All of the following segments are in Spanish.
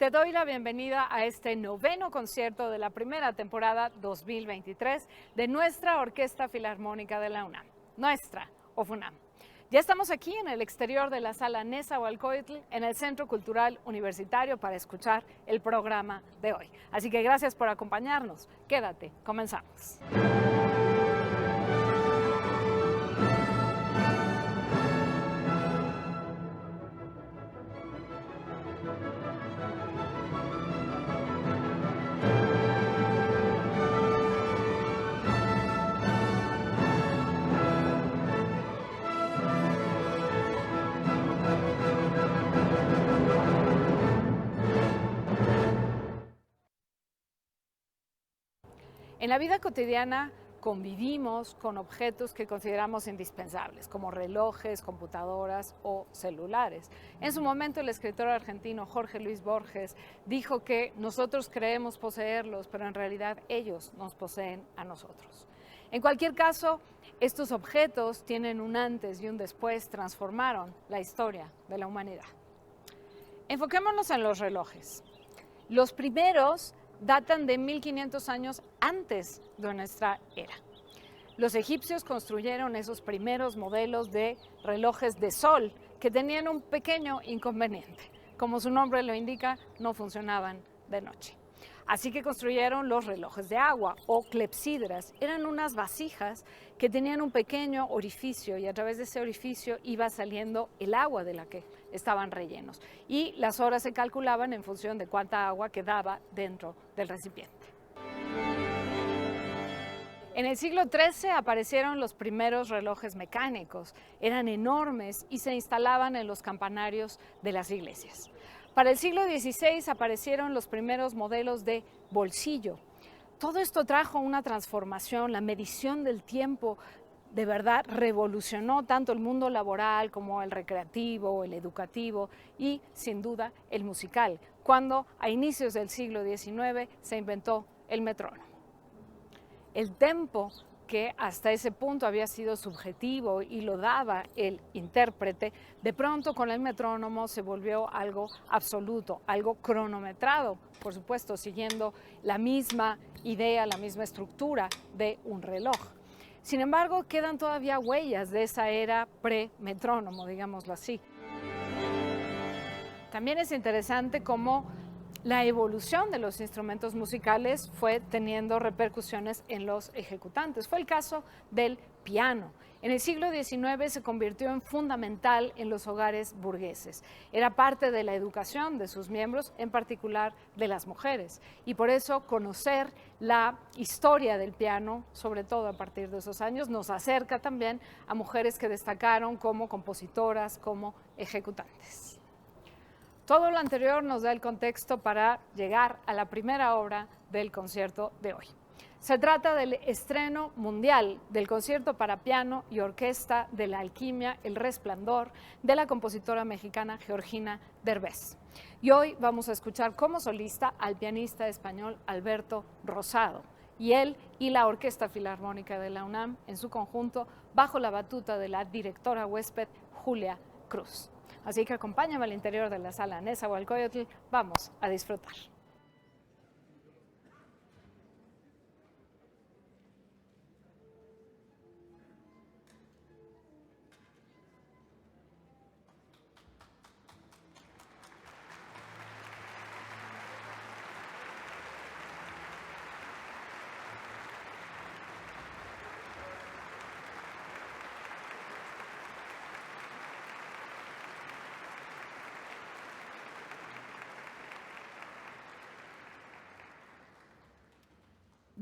te doy la bienvenida a este noveno concierto de la primera temporada 2023 de nuestra Orquesta Filarmónica de la UNAM, nuestra OFUNAM. Ya estamos aquí en el exterior de la sala Nezahualcóyotl, en el Centro Cultural Universitario, para escuchar el programa de hoy. Así que gracias por acompañarnos. Quédate, comenzamos. En la vida cotidiana convivimos con objetos que consideramos indispensables, como relojes, computadoras o celulares. En su momento, el escritor argentino Jorge Luis Borges dijo que nosotros creemos poseerlos, pero en realidad ellos nos poseen a nosotros. En cualquier caso, estos objetos tienen un antes y un después, transformaron la historia de la humanidad. Enfoquémonos en los relojes. Los primeros datan de 1500 años antes de nuestra era. Los egipcios construyeron esos primeros modelos de relojes de sol que tenían un pequeño inconveniente. Como su nombre lo indica, no funcionaban de noche. Así que construyeron los relojes de agua o clepsidras. Eran unas vasijas que tenían un pequeño orificio y a través de ese orificio iba saliendo el agua de la que estaban rellenos. Y las horas se calculaban en función de cuánta agua quedaba dentro del recipiente. En el siglo XIII aparecieron los primeros relojes mecánicos. Eran enormes y se instalaban en los campanarios de las iglesias. Para el siglo XVI aparecieron los primeros modelos de bolsillo. Todo esto trajo una transformación. La medición del tiempo de verdad revolucionó tanto el mundo laboral como el recreativo, el educativo y, sin duda, el musical, cuando a inicios del siglo XIX se inventó el metrónomo. El tempo, que hasta ese punto había sido subjetivo y lo daba el intérprete, de pronto con el metrónomo se volvió algo absoluto, algo cronometrado, por supuesto, siguiendo la misma idea, la misma estructura de un reloj. Sin embargo, quedan todavía huellas de esa era pre-metrónomo, digámoslo así. También es interesante cómo la evolución de los instrumentos musicales fue teniendo repercusiones en los ejecutantes. Fue el caso del piano. En el siglo XIX se convirtió en fundamental en los hogares burgueses. Era parte de la educación de sus miembros, en particular de las mujeres. Y por eso conocer la historia del piano, sobre todo a partir de esos años, nos acerca también a mujeres que destacaron como compositoras, como ejecutantes. Todo lo anterior nos da el contexto para llegar a la primera obra del concierto de hoy. Se trata del estreno mundial del concierto para piano y orquesta de La Alquimia, El Resplandor, de la compositora mexicana Georgina Derbez. Y hoy vamos a escuchar como solista al pianista español Alberto Rosado, y él y la Orquesta Filarmónica de la UNAM en su conjunto, bajo la batuta de la directora huésped Julia Cruz. Así que acompáñame al interior de la sala Nezahualcóyotl, vamos a disfrutar.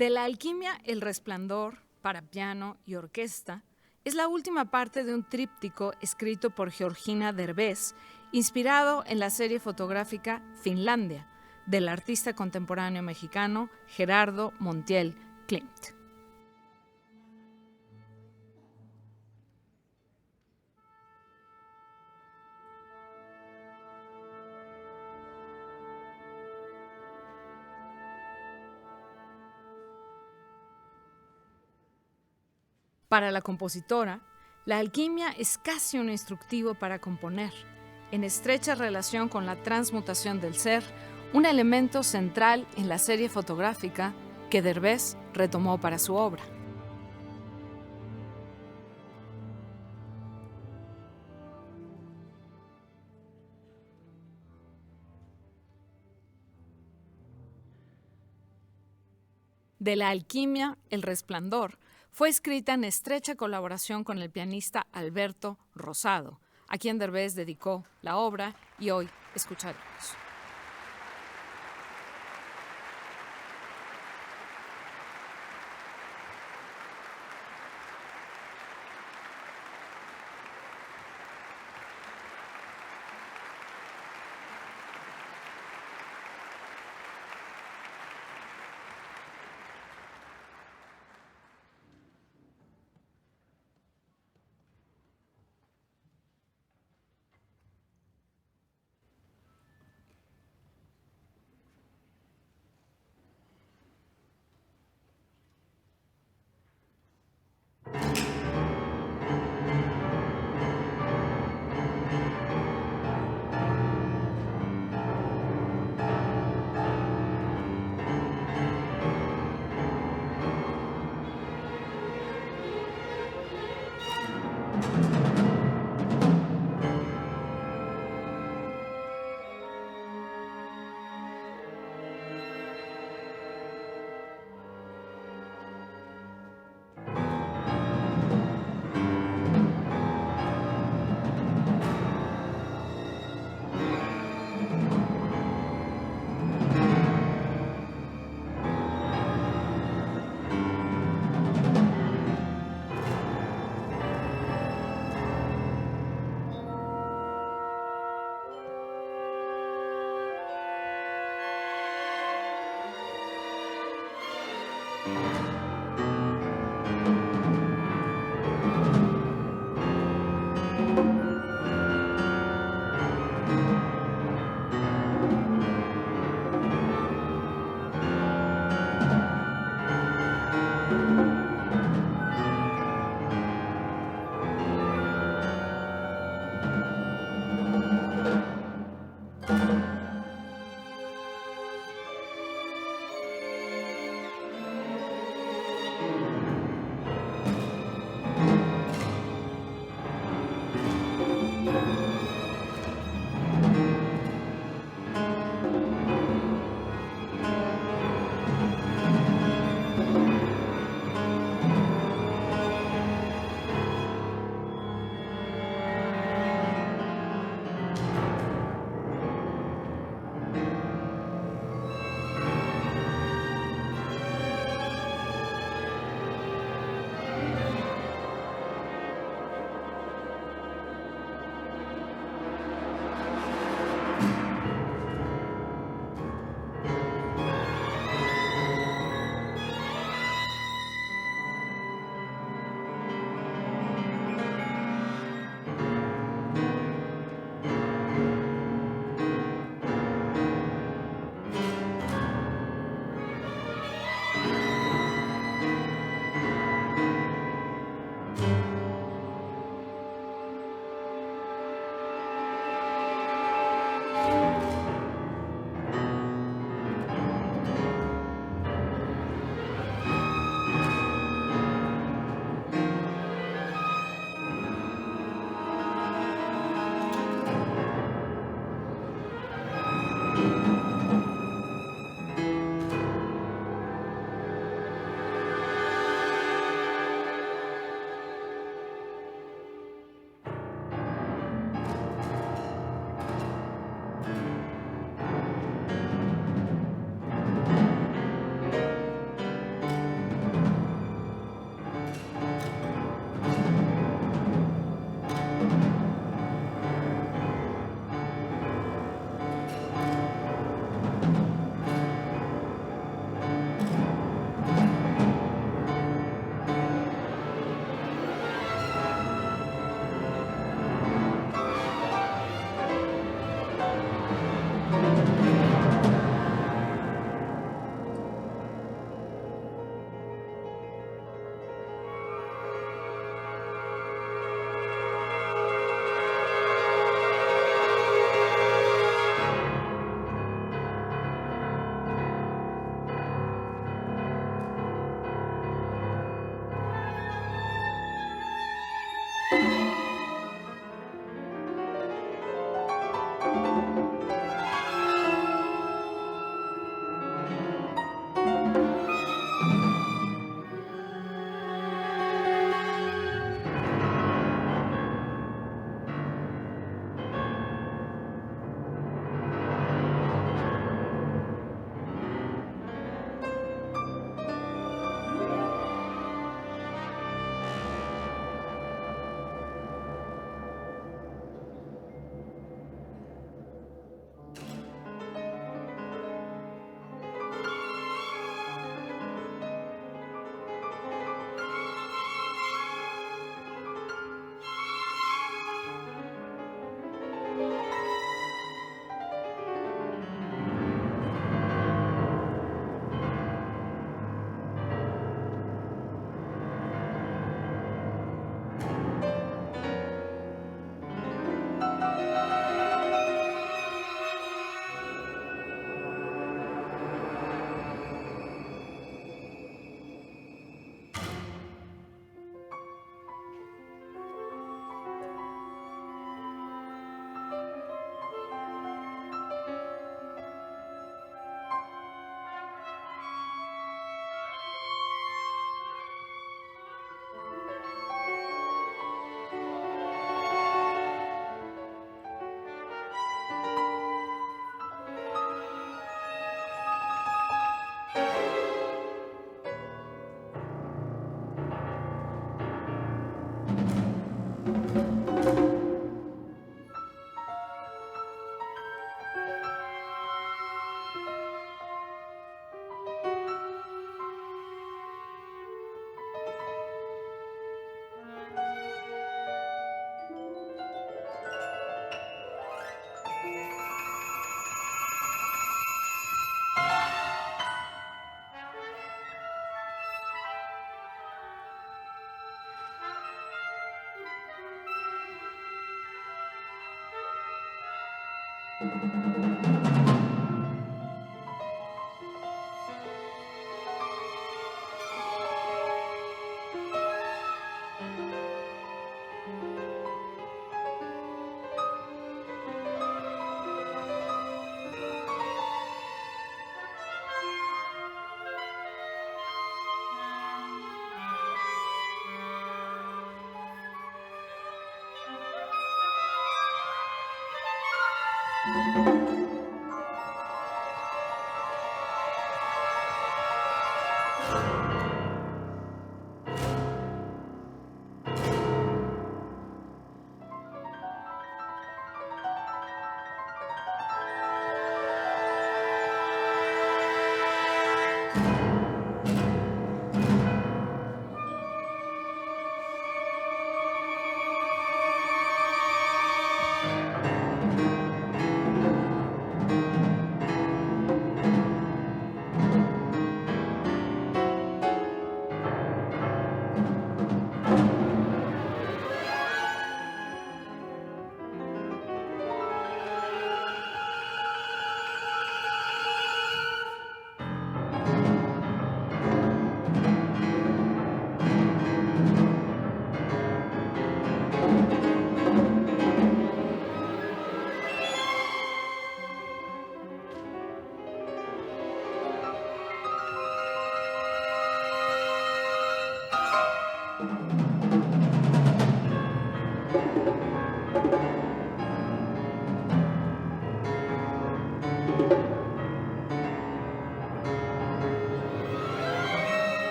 De La Alquimia, El Resplandor, para piano y orquesta, es la última parte de un tríptico escrito por Georgina Derbez, inspirado en la serie fotográfica Finlandia, del artista contemporáneo mexicano Gerardo Montiel Klimt. Para la compositora, la alquimia es casi un instructivo para componer, en estrecha relación con la transmutación del ser, un elemento central en la serie fotográfica que Derbez retomó para su obra. De la alquimia, El Resplandor fue escrita en estrecha colaboración con el pianista Alberto Rosado, a quien Derbez dedicó la obra y hoy escucharemos.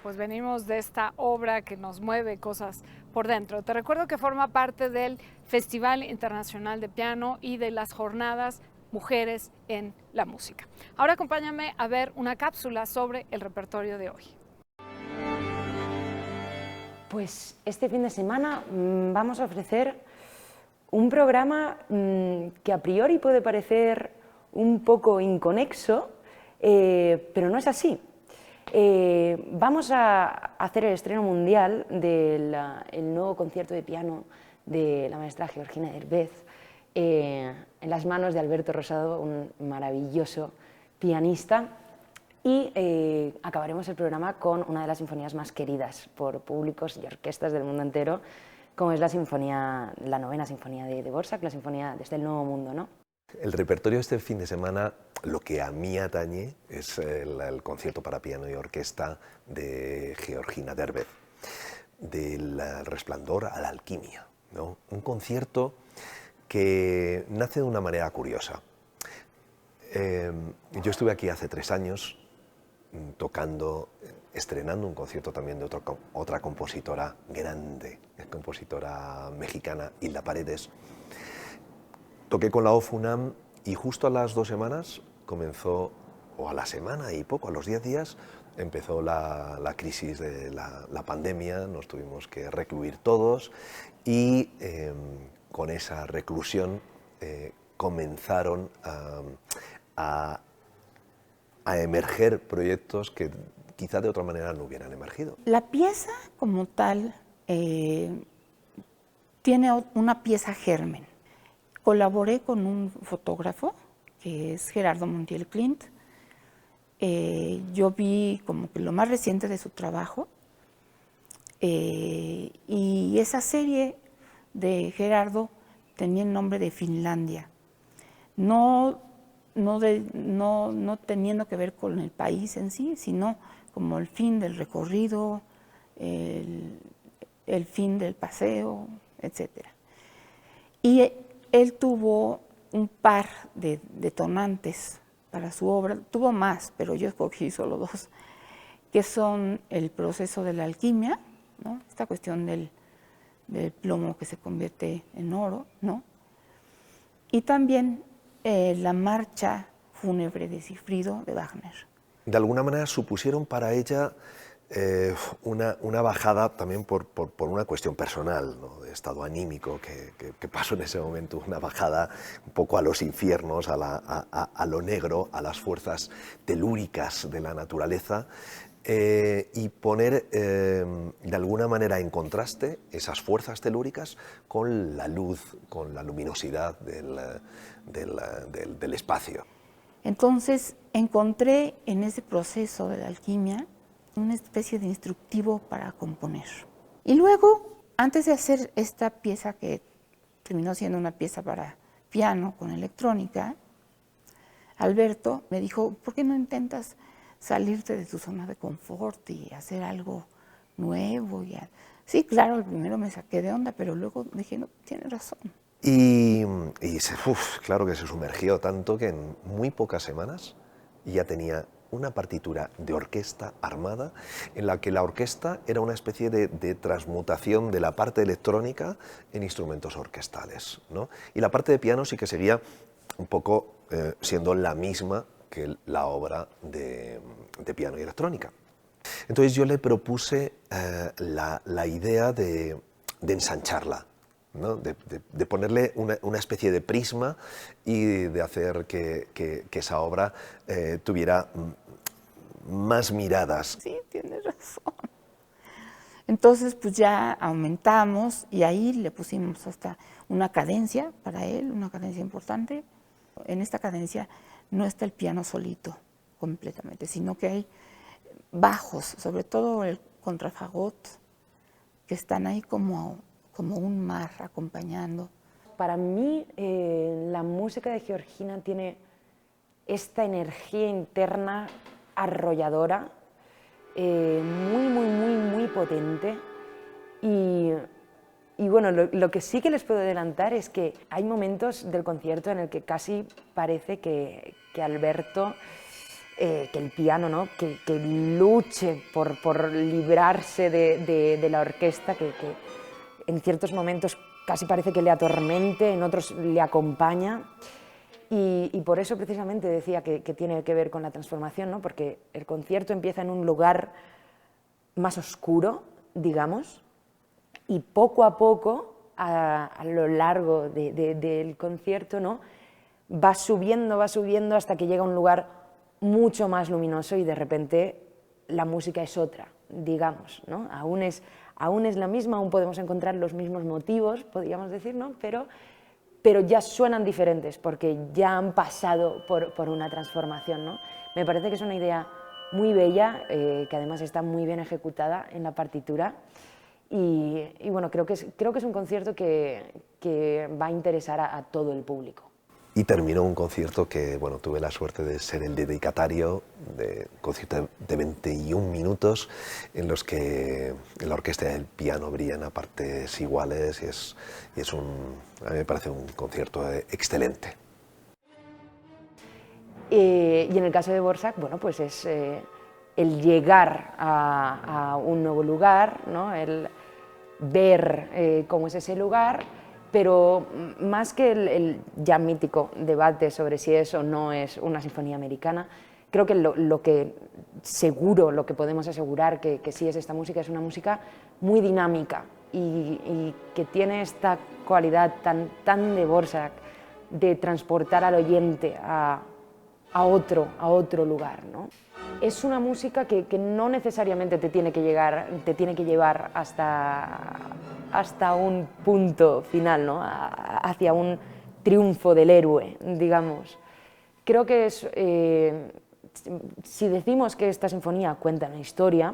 pues venimos de esta obra que nos mueve cosas por dentro. Te recuerdo que forma parte del Festival Internacional de Piano y de las jornadas Mujeres en la Música. Ahora acompáñame a ver una cápsula sobre el repertorio de hoy. Pues este fin de semana vamos a ofrecer un programa que a priori puede parecer un poco inconexo, pero no es así. Vamos a hacer el estreno mundial del nuevo concierto de piano de la maestra Georgina Derbez, en las manos de Alberto Rosado, un maravilloso pianista, y acabaremos el programa con una de las sinfonías más queridas por públicos y orquestas del mundo entero, como es la novena sinfonía de Dvořák, la sinfonía desde el Nuevo Mundo, ¿no? El repertorio este fin de semana, lo que a mí atañe, es el concierto para piano y orquesta de Georgina Derbez, del resplandor a la alquimia, ¿no? Un concierto que nace de una manera curiosa. Yo estuve aquí hace 3 años estrenando un concierto también de otra compositora grande, compositora mexicana, Hilda Paredes. Toqué con la OFUNAM y justo a las 2 semanas comenzó, o a la semana y poco, a los 10 días, empezó la crisis de la pandemia, nos tuvimos que recluir todos y con esa reclusión comenzaron a emerger proyectos que quizá de otra manera no hubieran emergido. La pieza como tal tiene una pieza germen. Colaboré con un fotógrafo que es Gerardo Montiel Clint. Yo vi como que lo más reciente de su trabajo y esa serie de Gerardo tenía el nombre de Finlandia. No teniendo que ver con el país en sí, sino como el fin del recorrido, el fin del paseo, etc. Y él tuvo un par de detonantes para su obra, tuvo más, pero yo escogí solo 2, que son el proceso de la alquimia, ¿no? Esta cuestión del plomo que se convierte en oro, ¿no? Y también la marcha fúnebre de Sigfrido de Wagner. De alguna manera supusieron para ella una bajada también por una cuestión personal, ¿no? De estado anímico que pasó en ese momento, una bajada un poco a los infiernos, a lo negro, a las fuerzas telúricas de la naturaleza, y poner de alguna manera en contraste esas fuerzas telúricas con la luz, con la luminosidad del espacio. Entonces encontré en ese proceso de la alquimia una especie de instructivo para componer. Y luego, antes de hacer esta pieza que terminó siendo una pieza para piano con electrónica, Alberto me dijo, ¿por qué no intentas salirte de tu zona de confort y hacer algo nuevo? Sí, claro, al primero me saqué de onda, pero luego dije, no, tienes razón. Y claro que se sumergió tanto que en muy pocas semanas ya tenía una partitura de orquesta armada en la que la orquesta era una especie de transmutación de la parte electrónica en instrumentos orquestales, ¿no? Y la parte de piano sí que seguía un poco siendo la misma que la obra de piano y electrónica. Entonces yo le propuse la idea de ensancharla, ¿no? de ponerle una especie de prisma y de hacer que esa obra tuviera más miradas. Sí, tienes razón. Entonces pues ya aumentamos y ahí le pusimos hasta una cadencia para él, una cadencia importante. En esta cadencia no está el piano solito completamente, sino que hay bajos, sobre todo el contrafagot, que están ahí como un mar acompañando. Para mí la música de Georgina tiene esta energía interna arrolladora, muy potente y bueno, lo que sí que les puedo adelantar es que hay momentos del concierto en el que casi parece que Alberto que el piano, ¿no? que luche por librarse de la orquesta, que en ciertos momentos casi parece que le atormente, en otros le acompaña. Y por eso precisamente decía que tiene que ver con la transformación, ¿no? Porque el concierto empieza en un lugar más oscuro, digamos, y poco a poco, a lo largo del concierto, ¿no? va subiendo hasta que llega a un lugar mucho más luminoso y de repente la música es otra, digamos, ¿no? Aún es la misma, aún podemos encontrar los mismos motivos, podríamos decir, ¿no? pero ya suenan diferentes porque ya han pasado por una transformación, ¿no? Me parece que es una idea muy bella, que además está muy bien ejecutada en la partitura y bueno, creo que es un concierto que va a interesar a todo el público. Y terminó un concierto que, bueno, tuve la suerte de ser el dedicatario, de un concierto de 21 minutos en los que la orquesta y el piano brillan a partes iguales y a mí me parece un concierto excelente. Y en el caso de Dvořák, bueno, pues es el llegar a un nuevo lugar, ¿no? El ver cómo es ese lugar, pero más que el ya mítico debate sobre si es o no es una sinfonía americana, creo que lo que podemos asegurar que sí es esta música, es una música muy dinámica y que tiene esta cualidad tan de Dvořák de transportar al oyente a otro lugar, ¿no? Es una música que no necesariamente te tiene que llevar hasta un punto final, ¿no? Hacia un triunfo del héroe, digamos. Creo que si decimos que esta sinfonía cuenta una historia,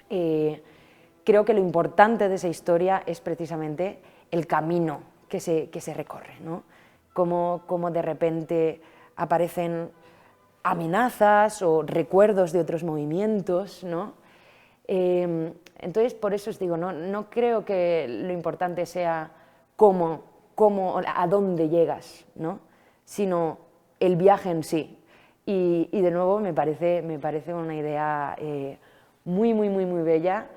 creo que lo importante de esa historia es precisamente el camino que se recorre, ¿no? Cómo de repente aparecen amenazas o recuerdos de otros movimientos, ¿no? Entonces, por eso os digo, no creo que lo importante sea a dónde llegas, ¿no? Sino el viaje en sí. Y de nuevo me parece una idea muy bella,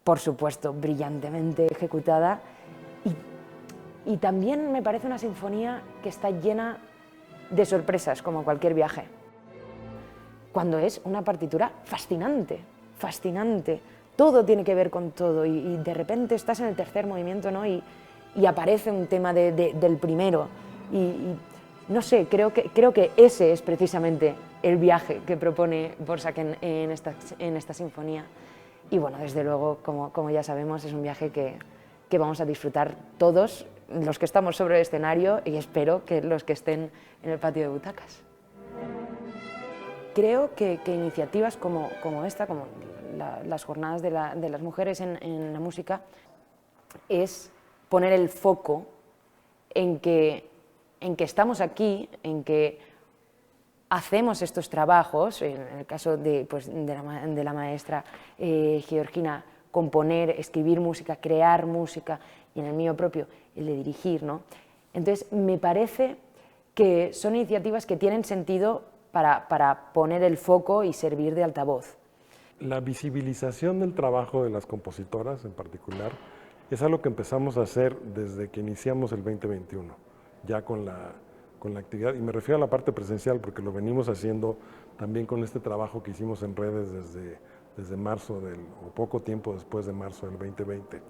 por supuesto, brillantemente ejecutada, y también me parece una sinfonía que está llena de sorpresas, como cualquier viaje, cuando es una partitura fascinante, todo tiene que ver con todo, y de repente estás en el tercer movimiento, ¿no? y aparece un tema del primero, y no sé, creo que ese es precisamente el viaje que propone Dvořák en esta sinfonía, y bueno, desde luego, como ya sabemos, es un viaje que vamos a disfrutar todos los que estamos sobre el escenario y espero que los que estén en el patio de butacas. Creo que iniciativas como esta, como las jornadas de las mujeres en la música, es poner el foco en que estamos aquí, en que hacemos estos trabajos, en el caso de la maestra Georgina, componer, escribir música, crear música, y en el mío propio, el de dirigir, ¿no? Entonces, me parece que son iniciativas que tienen sentido para poner el foco y servir de altavoz. La visibilización del trabajo de las compositoras en particular es algo que empezamos a hacer desde que iniciamos el 2021, ya con la actividad, y me refiero a la parte presencial porque lo venimos haciendo también con este trabajo que hicimos en redes desde marzo o poco tiempo después de marzo del 2020.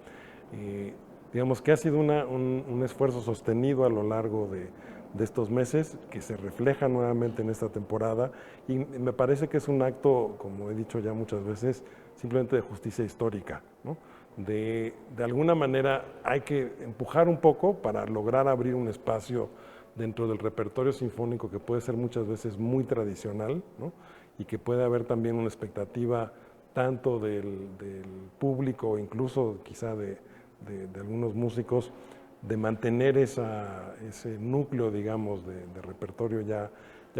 Digamos que ha sido un esfuerzo sostenido a lo largo de estos meses que se refleja nuevamente en esta temporada, y me parece que es un acto, como he dicho ya muchas veces, simplemente de justicia histórica, ¿no? De alguna manera hay que empujar un poco para lograr abrir un espacio dentro del repertorio sinfónico que puede ser muchas veces muy tradicional, ¿no? Y que puede haber también una expectativa tanto del público, incluso quizá de algunos músicos, de mantener ese núcleo, digamos, de repertorio ya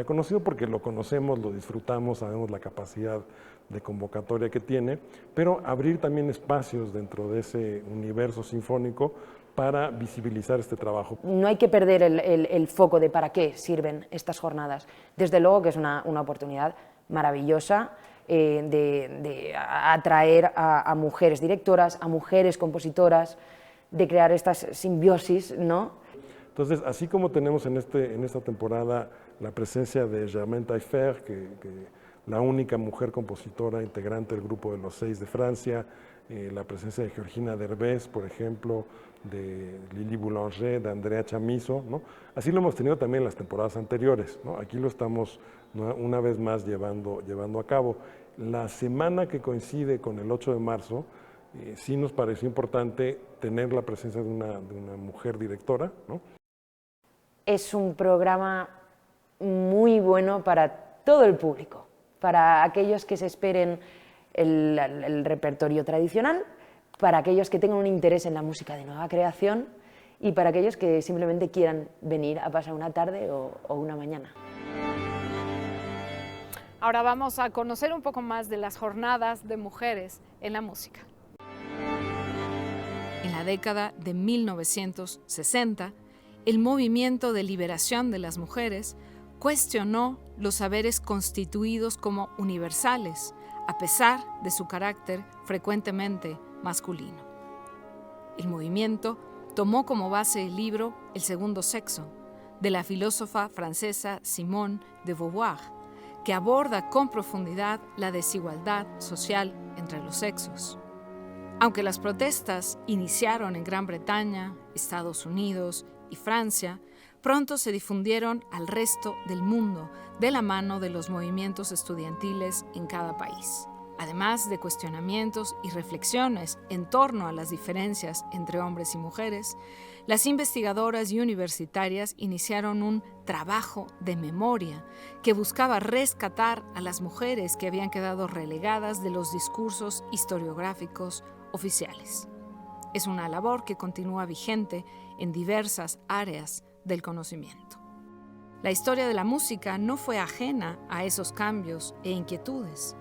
conocido, porque lo conocemos, lo disfrutamos, sabemos la capacidad de convocatoria que tiene, pero abrir también espacios dentro de ese universo sinfónico para visibilizar este trabajo. No hay que perder el foco de para qué sirven estas jornadas. Desde luego que es una oportunidad maravillosa de atraer a mujeres directoras, a mujeres compositoras, de crear estas simbiosis, ¿no? Entonces, así como tenemos en esta temporada la presencia de Germaine Taillefer, que la única mujer compositora integrante del grupo de los 6 de Francia, la presencia de Georgina Derbez, por ejemplo, de Lili Boulanger, de Andrea Chamizo, ¿no? Así lo hemos tenido también en las temporadas anteriores, ¿no? Aquí lo estamos una vez más llevando a cabo. La semana que coincide con el 8 de marzo, sí nos pareció importante tener la presencia de una mujer directora, ¿no? Es un programa muy bueno para todo el público, para aquellos que se esperen el repertorio tradicional, para aquellos que tengan un interés en la música de nueva creación y para aquellos que simplemente quieran venir a pasar una tarde o una mañana. Ahora vamos a conocer un poco más de las jornadas de mujeres en la música. En la década de 1960, el movimiento de liberación de las mujeres cuestionó los saberes constituidos como universales, a pesar de su carácter frecuentemente masculino. El movimiento tomó como base el libro El segundo sexo, de la filósofa francesa Simone de Beauvoir, que aborda con profundidad la desigualdad social entre los sexos. Aunque las protestas iniciaron en Gran Bretaña, Estados Unidos y Francia, pronto se difundieron al resto del mundo de la mano de los movimientos estudiantiles en cada país. Además de cuestionamientos y reflexiones en torno a las diferencias entre hombres y mujeres, las investigadoras y universitarias iniciaron un trabajo de memoria que buscaba rescatar a las mujeres que habían quedado relegadas de los discursos historiográficos oficiales. Es una labor que continúa vigente en diversas áreas del conocimiento. La historia de la música no fue ajena a esos cambios e inquietudes.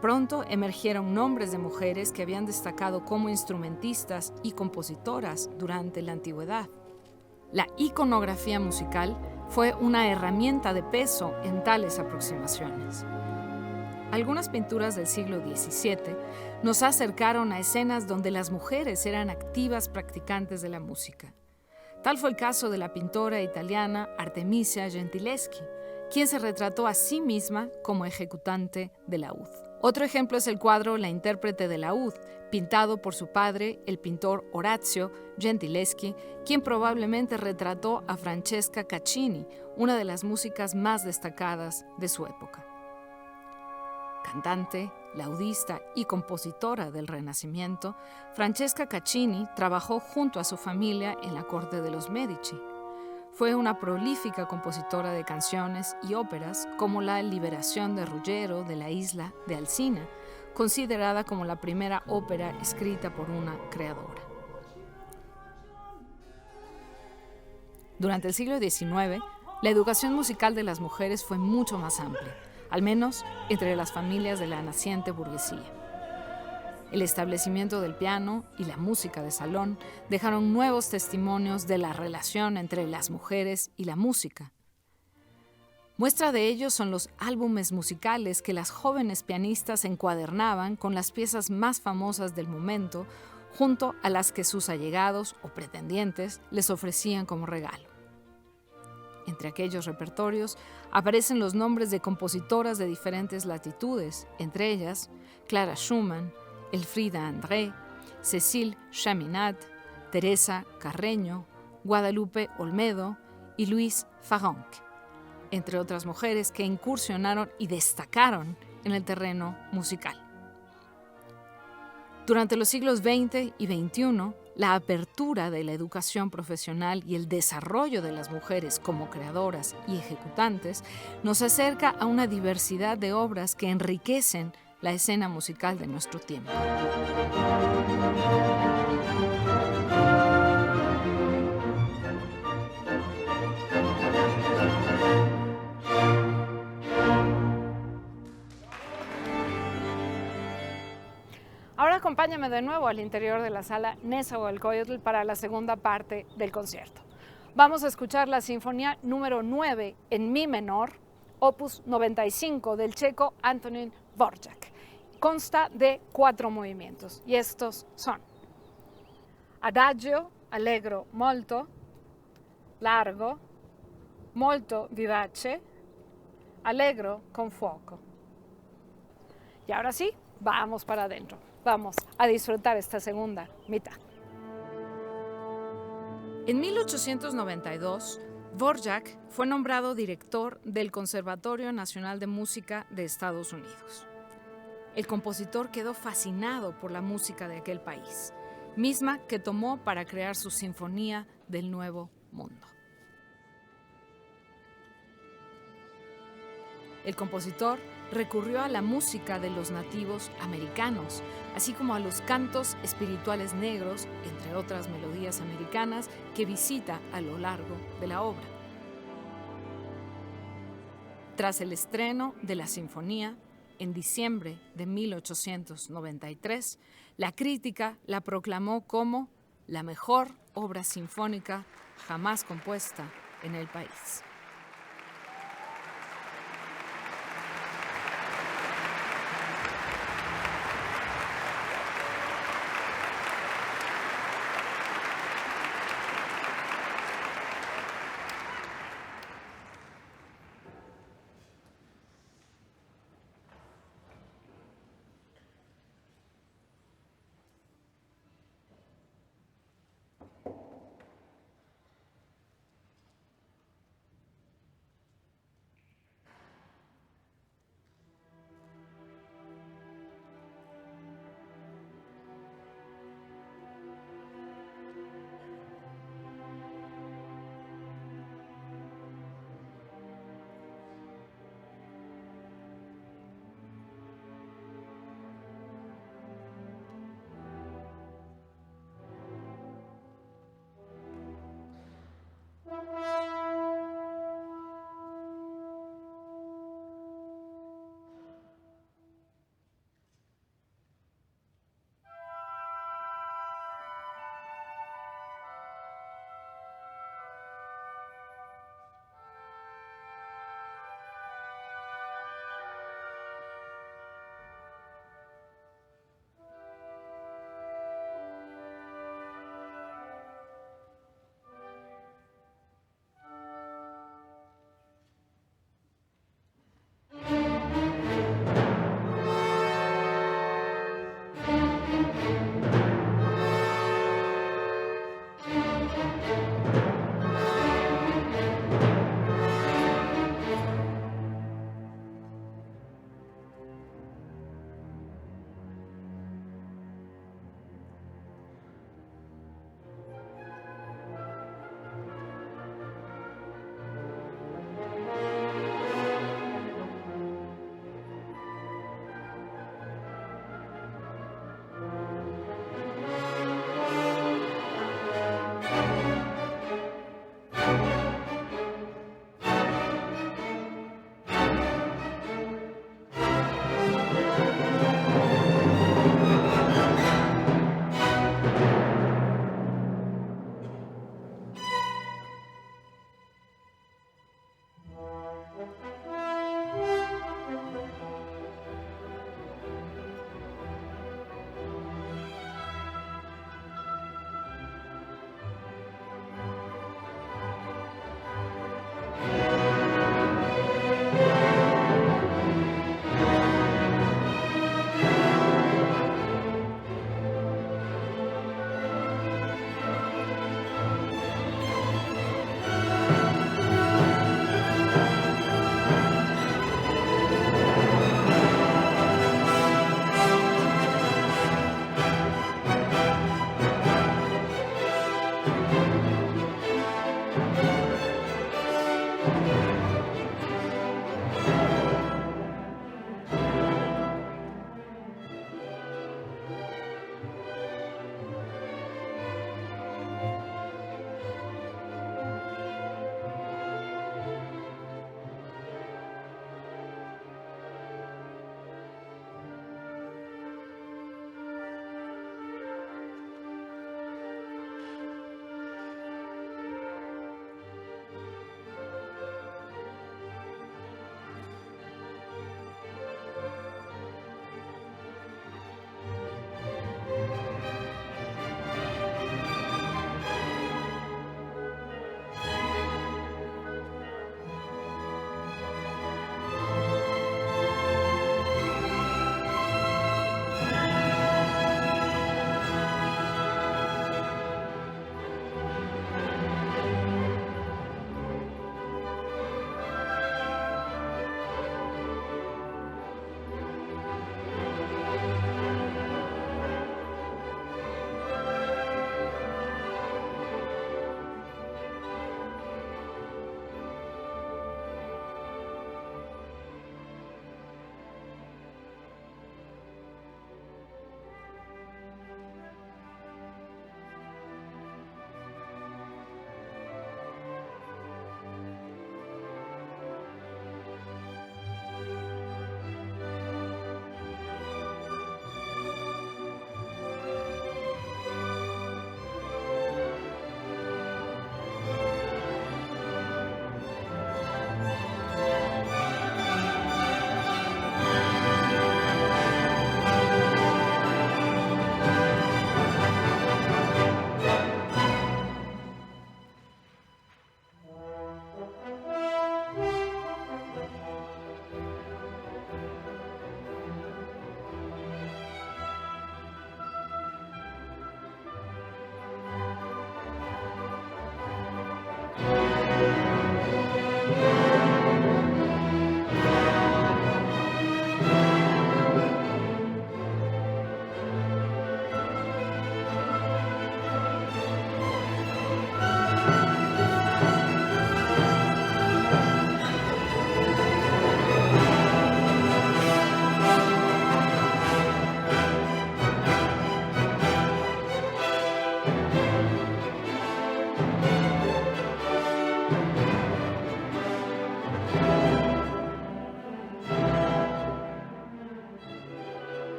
Pronto emergieron nombres de mujeres que habían destacado como instrumentistas y compositoras durante la antigüedad. La iconografía musical fue una herramienta de peso en tales aproximaciones. Algunas pinturas del siglo XVII nos acercaron a escenas donde las mujeres eran activas practicantes de la música. Tal fue el caso de la pintora italiana Artemisia Gentileschi, quien se retrató a sí misma como ejecutante de laúd. Otro ejemplo es el cuadro La intérprete de laúd, pintado por su padre, el pintor Orazio Gentileschi, quien probablemente retrató a Francesca Caccini, una de las músicas más destacadas de su época. Cantante, laudista y compositora del Renacimiento, Francesca Caccini trabajó junto a su familia en la corte de los Medici. Fue una prolífica compositora de canciones y óperas como La Liberación de Ruggiero de la isla de Alcina, considerada como la primera ópera escrita por una creadora. Durante el siglo XIX, la educación musical de las mujeres fue mucho más amplia, al menos entre las familias de la naciente burguesía. El establecimiento del piano y la música de salón dejaron nuevos testimonios de la relación entre las mujeres y la música. Muestra de ello son los álbumes musicales que las jóvenes pianistas encuadernaban con las piezas más famosas del momento, junto a las que sus allegados o pretendientes les ofrecían como regalo. Entre aquellos repertorios aparecen los nombres de compositoras de diferentes latitudes, entre ellas Clara Schumann, Elfrida André, Cécile Chaminade, Teresa Carreño, Guadalupe Olmedo y Louise Farrenc, entre otras mujeres que incursionaron y destacaron en el terreno musical. Durante los siglos XX y XXI, la apertura de la educación profesional y el desarrollo de las mujeres como creadoras y ejecutantes nos acerca a una diversidad de obras que enriquecen la escena musical de nuestro tiempo. Ahora acompáñame de nuevo al interior de la sala Nezahualcóyotl para la segunda parte del concierto. Vamos a escuchar la Sinfonía número 9 en Mi menor, opus 95 del checo Antonín Dvořák. Consta de 4 movimientos y estos son Adagio, allegro molto, largo, molto vivace, allegro con fuoco. Y ahora sí, vamos para adentro. Vamos a disfrutar esta segunda mitad. En 1892, Dvořák fue nombrado director del Conservatorio Nacional de Música de Estados Unidos. El compositor quedó fascinado por la música de aquel país, misma que tomó para crear su Sinfonía del Nuevo Mundo. El compositor recurrió a la música de los nativos americanos, así como a los cantos espirituales negros, entre otras melodías americanas, que visita a lo largo de la obra. Tras el estreno de la sinfonía, en diciembre de 1893, la crítica la proclamó como la mejor obra sinfónica jamás compuesta en el país.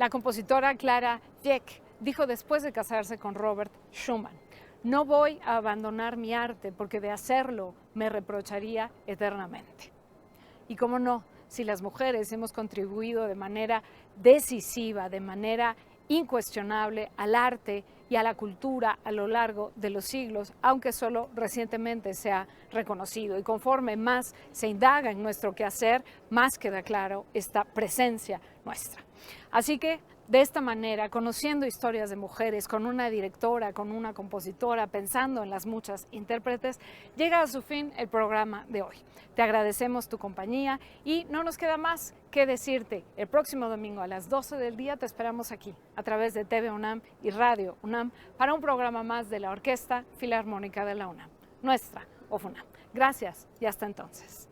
La compositora Clara Wieck dijo después de casarse con Robert Schumann: no voy a abandonar mi arte porque de hacerlo me reprocharía eternamente. Y cómo no, si las mujeres hemos contribuido de manera decisiva, de manera incuestionable al arte y a la cultura a lo largo de los siglos, aunque solo recientemente se ha reconocido. Y conforme más se indaga en nuestro quehacer, más queda claro esta presencia nuestra. Así que, de esta manera, conociendo historias de mujeres, con una directora, con una compositora, pensando en las muchas intérpretes, llega a su fin el programa de hoy. Te agradecemos tu compañía y no nos queda más que decirte, el próximo domingo a las 12 del día te esperamos aquí, a través de TV UNAM y Radio UNAM, para un programa más de la Orquesta Filarmónica de la UNAM, nuestra OFUNAM. Gracias y hasta entonces.